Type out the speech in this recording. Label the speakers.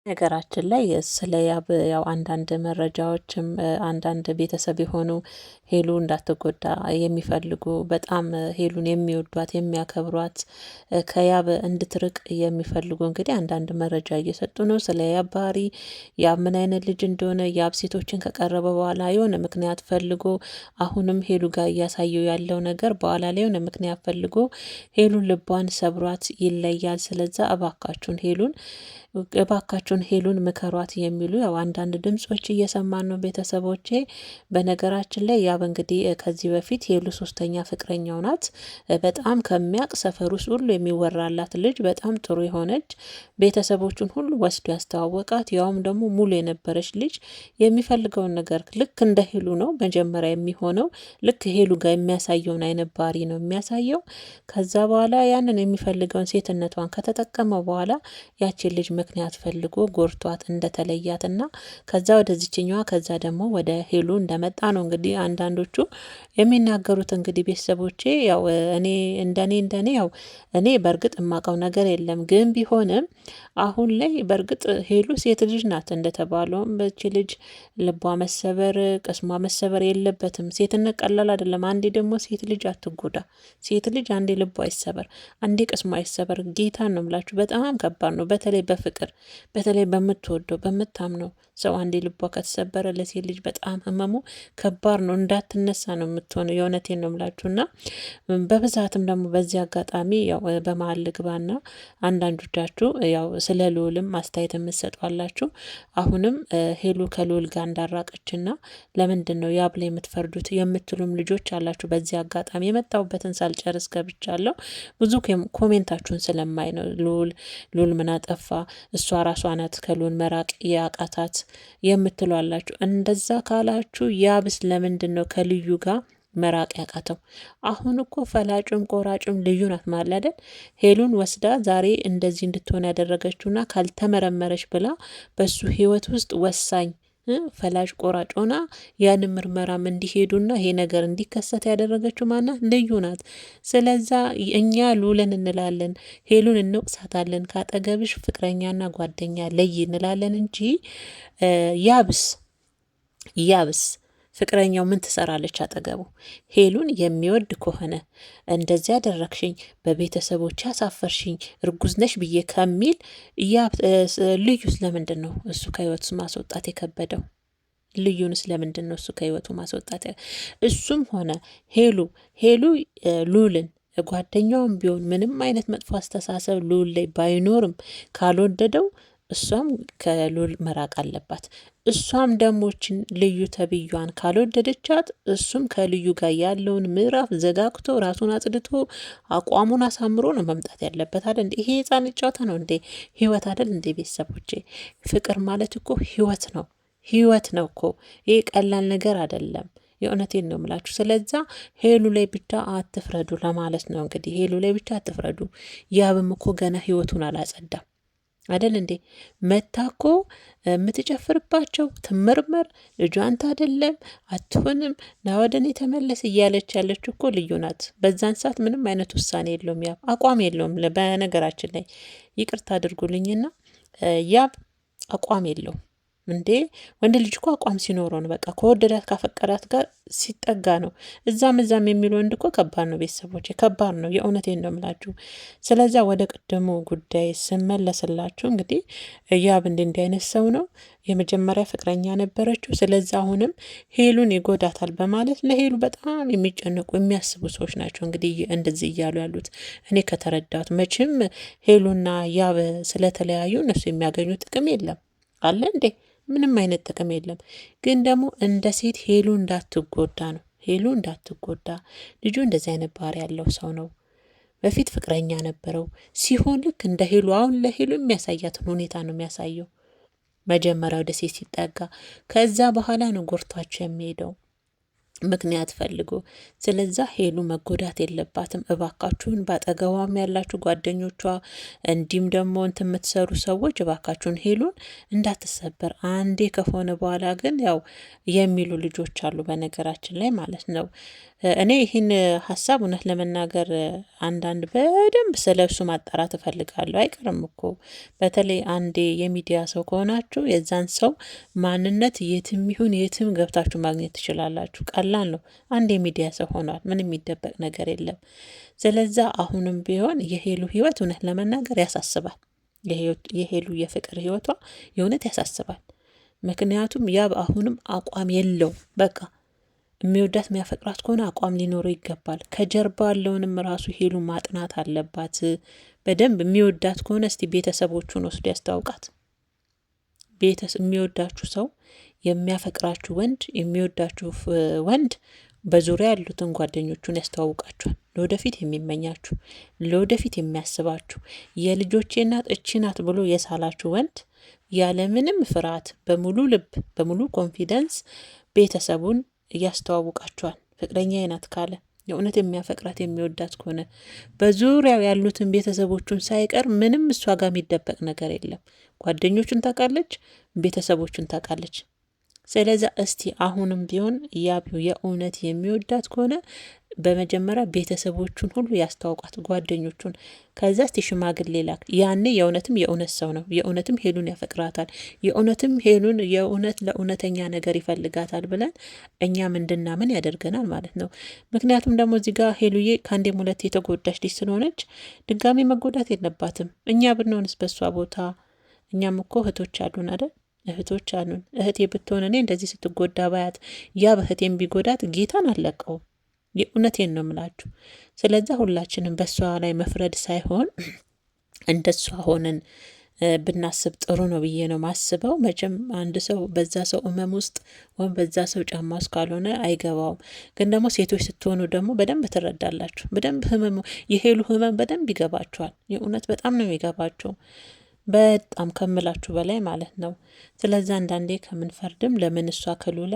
Speaker 1: ነገራችን ላይ ስለ ያብ ያው አንዳንድ መረጃዎችም አንዳንድ ቤተሰብ የሆኑ ሄሉ እንዳትጎዳ የሚፈልጉ በጣም ሄሉን የሚወዷት የሚያከብሯት ከያብ እንድትርቅ የሚፈልጉ እንግዲህ አንዳንድ መረጃ እየሰጡ ነው። ስለ ያብ ባህሪ ያብ ምን አይነት ልጅ እንደሆነ ያብ ሴቶችን ከቀረበ በኋላ የሆነ ምክንያት ፈልጎ አሁንም ሄሉ ጋር እያሳየው ያለው ነገር በኋላ ላይ የሆነ ምክንያት ፈልጎ ሄሉን ልቧን ሰብሯት ይለያል። ስለዛ እባካችሁን ሄሉን ምከሯት የሚሉ ያው አንዳንድ ድምጾች እየሰማን ነው ቤተሰቦቼ። በነገራችን ላይ ያብ እንግዲህ ከዚህ በፊት ሄሉ ሶስተኛ ፍቅረኛው ናት። በጣም ከሚያቅ ሰፈር ውስጥ ሁሉ የሚወራላት ልጅ በጣም ጥሩ የሆነች ቤተሰቦቹን ሁሉ ወስዶ ያስተዋወቃት ያውም ደግሞ ሙሉ የነበረች ልጅ የሚፈልገውን ነገር ልክ እንደ ሄሉ ነው መጀመሪያ የሚሆነው ልክ ሄሉ ጋር የሚያሳየውን አይነት ባህሪ ነው የሚያሳየው። ከዛ በኋላ ያንን የሚፈልገውን ሴትነቷን ከተጠቀመ በኋላ ያችን ልጅ ምክንያት ፈልጎ ጎርቷት እንደተለያትና ከዛ ወደዚችኛዋ ከዛ ደግሞ ወደ ሄሉ እንደመጣ ነው እንግዲህ አንዳንዶቹ የሚናገሩት። እንግዲህ ቤተሰቦቼ ያው እንደኔ ያው እኔ በእርግጥ የማውቀው ነገር የለም፣ ግን ቢሆንም አሁን ላይ በእርግጥ ሄሉ ሴት ልጅ ናት እንደተባለውም በቺ ልጅ ልቧ መሰበር ቅስሟ መሰበር የለበትም። ሴትነት ቀላል አይደለም። አንዴ ደግሞ ሴት ልጅ አትጎዳ። ሴት ልጅ አንዴ ልቧ አይሰበር፣ አንዴ ቅስሟ አይሰበር። ጌታን ነው የምላችሁ፣ በጣም ከባድ ነው። በተለይ በፍቅር በተለይ በምትወደው በምታምነው ሰው አንዴ ልቧ ከተሰበረ ለሴት ልጅ በጣም ህመሙ ከባድ ነው። እንዳትነሳ ነው የምትሆነው። የእውነቴን ነው የምላችሁና በብዛትም ደግሞ በዚህ አጋጣሚ ያው በመሀል ልግባና አንዳንዶቻችሁ ያው ስለ ልዑልም አስተያየት የምትሰጧላችሁ። አሁንም ሄሉ ከልዑል ጋር እንዳራቀችና ለምንድን ነው ያብ ላይ የምትፈርዱት የምትሉም ልጆች አላችሁ። በዚህ አጋጣሚ የመጣሁበትን ሳልጨርስ ገብቻለሁ። ብዙ ኮሜንታችሁን ስለማይ ነው ልዑል ምን አጠፋ እሷ ራሷ ናት ከልዑል መራቅ ያቃታት የምትሉ አላችሁ። እንደዛ ካላችሁ ያብስ ለምንድን ነው ከልዩ ጋር መራቅ ያቃተው? አሁን እኮ ፈላጭም ቆራጭም ልዩ ናት ማለት አይደል? ሄሉን ወስዳ ዛሬ እንደዚህ እንድትሆን ያደረገችውና ካልተመረመረች ብላ በሱ ህይወት ውስጥ ወሳኝ ፈላጭ ቆራጭ ሆና ያንን ምርመራም እንዲሄዱና ይሄ ነገር እንዲከሰት ያደረገችው ማና ልዩ ናት። ስለዛ እኛ ልዑልን እንላለን፣ ሄሉን እንወቅሳታለን፣ ካጠገብሽ ፍቅረኛና ጓደኛ ለይ እንላለን እንጂ ያብስ ፍቅረኛው ምን ትሰራለች አጠገቡ? ሄሉን የሚወድ ከሆነ እንደዚህ ያደረግሽኝ፣ በቤተሰቦች ያሳፈርሽኝ፣ እርጉዝ ነሽ ብዬ ከሚል ልዩስ ለምንድን ነው እሱ ከህይወቱ ማስወጣት የከበደው? ልዩንስ ለምንድን ነው እሱ ከህይወቱ ማስወጣት? እሱም ሆነ ሄሉ ልዑልን ጓደኛውም ቢሆን ምንም አይነት መጥፎ አስተሳሰብ ልዑል ላይ ባይኖርም ካልወደደው እሷም ከልዑል መራቅ አለባት። እሷም ደሞችን ልዩ ተብዩን ካልወደደቻት እሱም ከልዩ ጋር ያለውን ምዕራፍ ዘጋግቶ ራሱን አጽድቶ አቋሙን አሳምሮ ነው መምጣት ያለበት አይደል እንዴ? ይሄ ህፃን ጨዋታ ነው እንዴ? ህይወት አይደል እንዴ? ቤተሰቦቼ ፍቅር ማለት እኮ ህይወት ነው እኮ። ይሄ ቀላል ነገር አይደለም። የእውነቴን ነው የምላችሁ። ስለዛ ሄሉ ላይ ብቻ አትፍረዱ ለማለት ነው እንግዲህ። ሄሉ ላይ ብቻ አትፍረዱ። ያብም እኮ ገና ህይወቱን አላጸዳም አይደል እንዴ? መታኮ የምትጨፍርባቸው ትመርመር፣ ልጇ አንተ አይደለም አትሆንም፣ ና ወደ እኔ ተመለስ እያለች ያለችው እኮ ልዩ ናት። በዛን ሰዓት ምንም አይነት ውሳኔ የለውም፣ ያብ አቋም የለውም። በነገራችን ላይ ይቅርታ አድርጉልኝና ያብ አቋም የለውም። እንዴ ወንድ ልጅ እኮ አቋም ሲኖረው ነው። በቃ ከወደዳት ካፈቀራት ጋር ሲጠጋ ነው። እዛም የሚል ወንድ እኮ ከባድ ነው። ቤተሰቦች ከባድ ነው። የእውነቴን ነው የምላችሁ። ስለዛ ወደ ቀደሙ ጉዳይ ስመለስላችሁ እንግዲህ ያብ እንዲህ አይነት ሰው ነው። የመጀመሪያ ፍቅረኛ ነበረችው። ስለዛ አሁንም ሄሉን ይጎዳታል በማለት ለሄሉ በጣም የሚጨነቁ የሚያስቡ ሰዎች ናቸው እንግዲህ እንደዚህ እያሉ ያሉት። እኔ ከተረዳሁት መቼም ሄሉና ያብ ስለተለያዩ እነሱ የሚያገኙት ጥቅም የለም አለ እንዴ? ምንም አይነት ጥቅም የለም። ግን ደግሞ እንደ ሴት ሄሉ እንዳትጎዳ ነው። ሄሉ እንዳትጎዳ። ልጁ እንደዚህ አይነት ባህሪ ያለው ሰው ነው። በፊት ፍቅረኛ ነበረው ሲሆን ልክ እንደ ሄሉ አሁን ለሄሉ የሚያሳያትን ሁኔታ ነው የሚያሳየው። መጀመሪያ ወደ ሴት ሲጠጋ ከዛ በኋላ ነው ጎርቷቸው የሚሄደው። ምክንያት ፈልጎ። ስለዛ ሄሉ መጎዳት የለባትም። እባካችሁን ባጠገቧም ያላችሁ ጓደኞቿ እንዲሁም ደግሞ እንትን የምትሰሩ ሰዎች እባካችሁን ሄሉን እንዳትሰበር። አንዴ ከሆነ በኋላ ግን ያው የሚሉ ልጆች አሉ በነገራችን ላይ ማለት ነው። እኔ ይህን ሀሳብ እውነት ለመናገር አንዳንድ በደንብ ስለብሱ ማጣራት እፈልጋለሁ። አይቀርም እኮ በተለይ አንዴ የሚዲያ ሰው ከሆናችሁ የዛን ሰው ማንነት የትም ይሁን የትም ገብታችሁ ማግኘት ትችላላችሁ። ቀላል ነው። አንድ የሚዲያ ሰው ሆኗል። ምንም የሚደበቅ ነገር የለም። ስለዛ አሁንም ቢሆን የሄሉ ህይወት እውነት ለመናገር ያሳስባል። የሄሉ የፍቅር ህይወቷ የእውነት ያሳስባል። ምክንያቱም ያብ አሁንም አቋም የለው። በቃ የሚወዳት የሚያፈቅራት ከሆነ አቋም ሊኖረው ይገባል። ከጀርባ ያለውንም ራሱ ሄሉ ማጥናት አለባት በደንብ። የሚወዳት ከሆነ እስቲ ቤተሰቦቹን ወስዶ ያስታውቃት። የሚወዳችሁ ሰው የሚያፈቅራችሁ ወንድ የሚወዳችሁ ወንድ በዙሪያ ያሉትን ጓደኞቹን ያስተዋውቃችኋል። ለወደፊት የሚመኛችሁ ለወደፊት የሚያስባችሁ የልጆቼ እናት እቺ ናት ብሎ የሳላችሁ ወንድ ያለምንም ፍርሃት በሙሉ ልብ በሙሉ ኮንፊደንስ ቤተሰቡን ያስተዋውቃችኋል። ፍቅረኛዬ ናት ካለ የእውነት የሚያፈቅራት የሚወዳት ከሆነ በዙሪያው ያሉትን ቤተሰቦቹን ሳይቀር ምንም እሷ ጋር የሚደበቅ ነገር የለም። ጓደኞቹን ታውቃለች፣ ቤተሰቦቹን ታውቃለች። ስለዚህ እስቲ አሁንም ቢሆን ያቢው የእውነት የሚወዳት ከሆነ በመጀመሪያ ቤተሰቦቹን ሁሉ ያስተዋውቃት፣ ጓደኞቹን። ከዛ እስቲ ሽማግሌ ላክ። ያኔ የእውነትም የእውነት ሰው ነው፣ የእውነትም ሄሉን ያፈቅራታል፣ የእውነትም ሄሉን የእውነት ለእውነተኛ ነገር ይፈልጋታል ብለን እኛም እንድናምን ያደርገናል ማለት ነው። ምክንያቱም ደግሞ እዚህ ጋር ሄሉዬ ከአንዴም ሁለቴ የተጎዳች ልጅ ስለሆነች ድጋሚ መጎዳት የለባትም። እኛ ብንሆንስ በሷ ቦታ? እኛም እኮ እህቶች አሉን አይደል? እህቶች አሉን። እህቴ ብትሆን እኔ እንደዚህ ስትጎዳ ባያት ያ በእህቴም ቢጎዳት ጌታን አለቀውም። የእውነቴን ነው ምላችሁ። ስለዛ ሁላችንም በሷ ላይ መፍረድ ሳይሆን እንደሷ ሆነን ብናስብ ጥሩ ነው ብዬ ነው ማስበው። መቼም አንድ ሰው በዛ ሰው ህመም ውስጥ ወይም በዛ ሰው ጫማ ውስጥ ካልሆነ አይገባውም። ግን ደግሞ ሴቶች ስትሆኑ ደግሞ በደንብ ትረዳላችሁ። በደንብ ህመሙ የሄሉ ህመም በደንብ ይገባችኋል። የእውነት በጣም ነው የሚገባቸው። በጣም ከምላችሁ በላይ ማለት ነው። ስለዚህ አንዳንዴ ከምንፈርድም ለምን እሷ ከሉላ